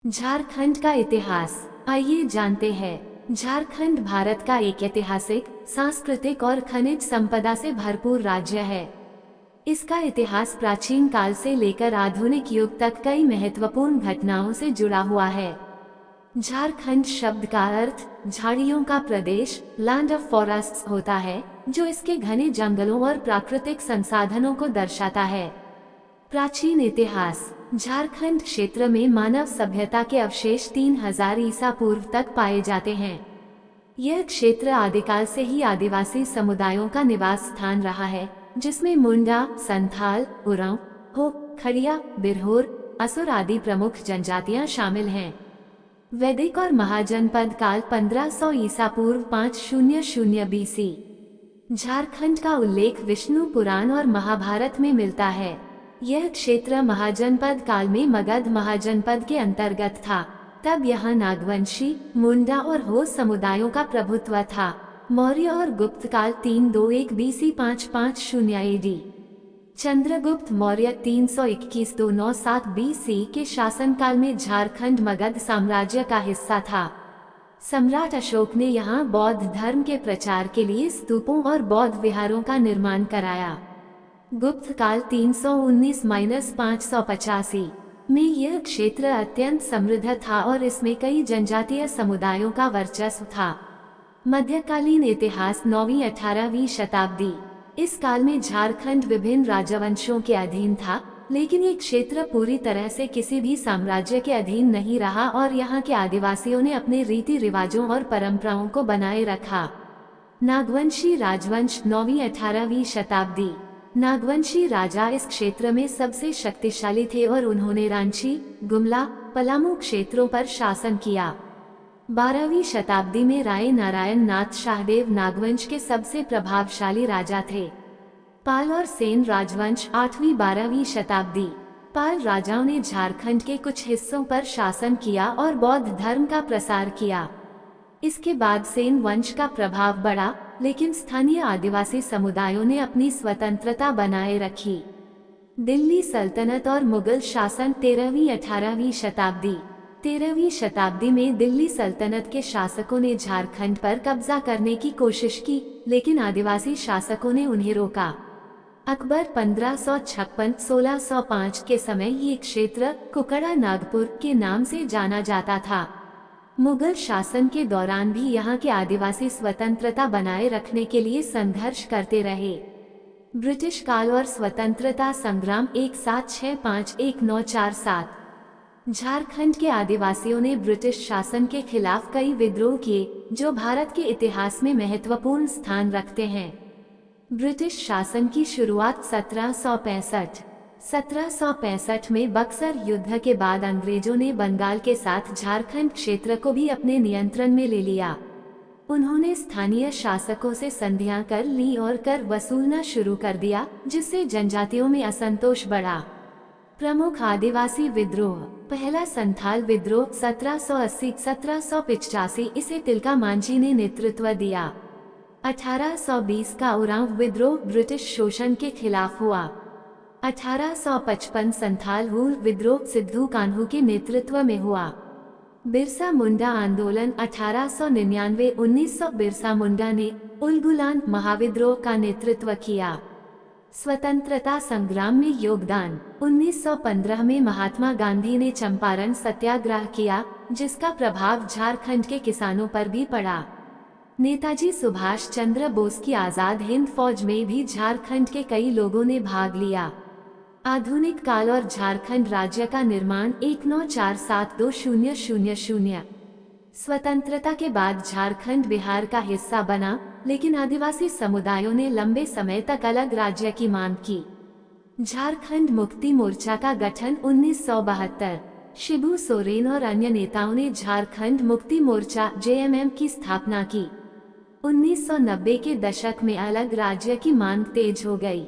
झारखंड का इतिहास। आइए जानते हैं। झारखंड भारत का एक ऐतिहासिक, सांस्कृतिक और खनिज संपदा से भरपूर राज्य है। इसका इतिहास प्राचीन काल से लेकर आधुनिक युग तक कई महत्वपूर्ण घटनाओं से जुड़ा हुआ है। झारखंड शब्द का अर्थ झाड़ियों का प्रदेश, लैंड ऑफ फॉरेस्ट्स होता है, जो इसके घने जंगलों और प्राकृतिक संसाधनों को दर्शाता है। प्राचीन इतिहास। झारखंड क्षेत्र में मानव सभ्यता के अवशेष 3000 ईसा पूर्व तक पाए जाते हैं। यह क्षेत्र आदिकाल से ही आदिवासी समुदायों का निवास स्थान रहा है, जिसमें मुंडा, संथाल, उरांव, हो, खड़िया, बिरहोर, असुर आदि प्रमुख जनजातियां शामिल हैं। वैदिक और महाजनपद काल 1500 ईसा पूर्व 500 BC। झारखंड का उल्लेख विष्णु पुराण और महाभारत में मिलता है। यह क्षेत्र महाजनपद काल में मगध महाजनपद के अंतर्गत था। तब यहाँ नागवंशी, मुंडा और हो समुदायों का प्रभुत्व था। मौर्य और गुप्त काल 321 BC 550 AD। Chandragupta Maurya 321-297 BC के शासनकाल में झारखंड मगध साम्राज्य का हिस्सा था। सम्राट अशोक ने यहाँ बौद्ध धर्म के प्रचार के लिए स्तूपों और बौद्ध विहारों का निर्माण कराया। गुप्त काल 319-585 में यह क्षेत्र अत्यंत समृद्ध था और इसमें कई जनजातीय समुदायों का वर्चस्व था। मध्यकालीन इतिहास 9वीं-18वीं शताब्दी। इस काल में झारखंड विभिन्न राजवंशों के अधीन था, लेकिन ये क्षेत्र पूरी तरह से किसी भी साम्राज्य के अधीन नहीं रहा और यहाँ के आदिवासियों ने अपने रीति रिवाजों और परंपराओं को बनाए रखा। नागवंशी राजवंश 9वीं-18वीं शताब्दी। नागवंशी राजा इस क्षेत्र में सबसे शक्तिशाली थे और उन्होंने रांची, गुमला, पलामू क्षेत्रों पर शासन किया। 12वीं शताब्दी में राय नारायण नाथ शाहदेव नागवंश के सबसे प्रभावशाली राजा थे। पाल और सेन राजवंश 8वीं-12वीं शताब्दी। पाल राजाओं ने झारखंड के कुछ हिस्सों पर शासन किया और बौद्ध धर्म का प्रसार किया। इसके बाद सेन वंश का प्रभाव बढ़ा, लेकिन स्थानीय आदिवासी समुदायों ने अपनी स्वतंत्रता बनाए रखी। दिल्ली सल्तनत और मुगल शासन 13वीं-18वीं शताब्दी। 13वीं शताब्दी में दिल्ली सल्तनत के शासकों ने झारखंड पर कब्जा करने की कोशिश की, लेकिन आदिवासी शासकों ने उन्हें रोका। अकबर 1556-1605 के समय ये क्षेत्र कुकड़ा नागपुर के नाम से जाना जाता था। मुगल शासन के दौरान भी यहाँ के आदिवासी स्वतंत्रता बनाए रखने के लिए संघर्ष करते रहे। ब्रिटिश काल और स्वतंत्रता संग्राम 1765-1947। झारखंड के आदिवासियों ने ब्रिटिश शासन के खिलाफ कई विद्रोह किए, जो भारत के इतिहास में महत्वपूर्ण स्थान रखते हैं। ब्रिटिश शासन की शुरुआत 1765 में बक्सर युद्ध के बाद अंग्रेजों ने बंगाल के साथ झारखंड क्षेत्र को भी अपने नियंत्रण में ले लिया। उन्होंने स्थानीय शासकों से संधियां कर ली और कर वसूलना शुरू कर दिया, जिससे जनजातियों में असंतोष बढ़ा। प्रमुख आदिवासी विद्रोह। पहला संथाल विद्रोह 1780-1785, इसे तिलका मांझी ने नेतृत्व दिया। 1820 का उरांव विद्रोह ब्रिटिश शोषण के खिलाफ हुआ। 1855 संथाल हूल विद्रोह सिद्धू कान्हू के नेतृत्व में हुआ। बिरसा मुंडा आंदोलन 1899-1900, बिरसा मुंडा ने उलगुलान महाविद्रोह का नेतृत्व किया। स्वतंत्रता संग्राम में योगदान। 1915 में महात्मा गांधी ने चंपारण सत्याग्रह किया, जिसका प्रभाव झारखंड के किसानों पर भी पड़ा। नेताजी सुभाष चंद्र बोस की आजाद हिंद फौज में भी झारखंड के कई लोगों ने भाग लिया। आधुनिक काल और झारखंड राज्य का निर्माण 1947-2000। स्वतंत्रता के बाद झारखंड बिहार का हिस्सा बना, लेकिन आदिवासी समुदायों ने लंबे समय तक अलग राज्य की मांग की। झारखंड मुक्ति मोर्चा का गठन 1972। शिबू सोरेन और अन्य नेताओं ने झारखंड मुक्ति मोर्चा JMM की स्थापना की। 1990 के दशक में अलग राज्य की मांग तेज हो गई।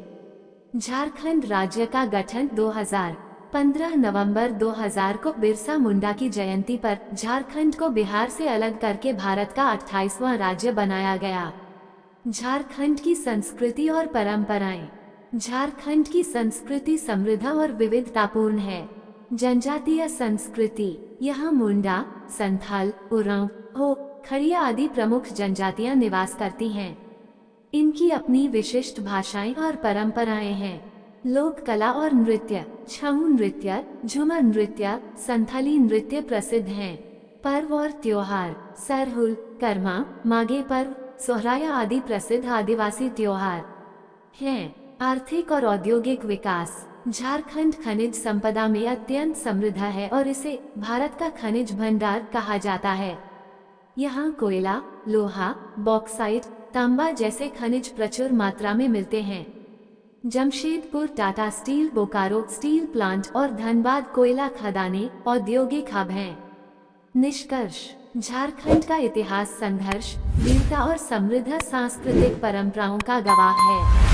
झारखंड राज्य का गठन 2000। 15 नवंबर 2000 को बिरसा मुंडा की जयंती पर झारखंड को बिहार से अलग करके भारत का 28वां राज्य बनाया गया। झारखंड की संस्कृति और परंपराएं। झारखंड की संस्कृति समृद्ध और विविधतापूर्ण है। जनजातीय संस्कृति। यहाँ मुंडा, संथाल, उरांव, हो, खड़िया आदि प्रमुख जनजातियाँ निवास करती हैं। इनकी अपनी विशिष्ट भाषाएं और परंपराएं हैं। लोक कला और नृत्य। छऊ नृत्य, झूमर नृत्य, संथाली नृत्य प्रसिद्ध हैं। पर्व और त्योहार। सरहुल, कर्मा, माघे पर्व, सोहराया आदि प्रसिद्ध आदिवासी त्योहार हैं। आर्थिक और औद्योगिक विकास। झारखंड खनिज संपदा में अत्यंत समृद्ध है और इसे भारत का खनिज भंडार कहा जाता है। यहाँ कोयला, लोहा, बॉक्साइट, तांबा जैसे खनिज प्रचुर मात्रा में मिलते हैं। Jamshedpur Tata steel Bokaro steel plant और धनबाद कोयला खदानें औद्योगिक हब हैं। निष्कर्ष। झारखंड का इतिहास संघर्ष, वीरता और समृद्ध सांस्कृतिक परंपराओं का गवाह है।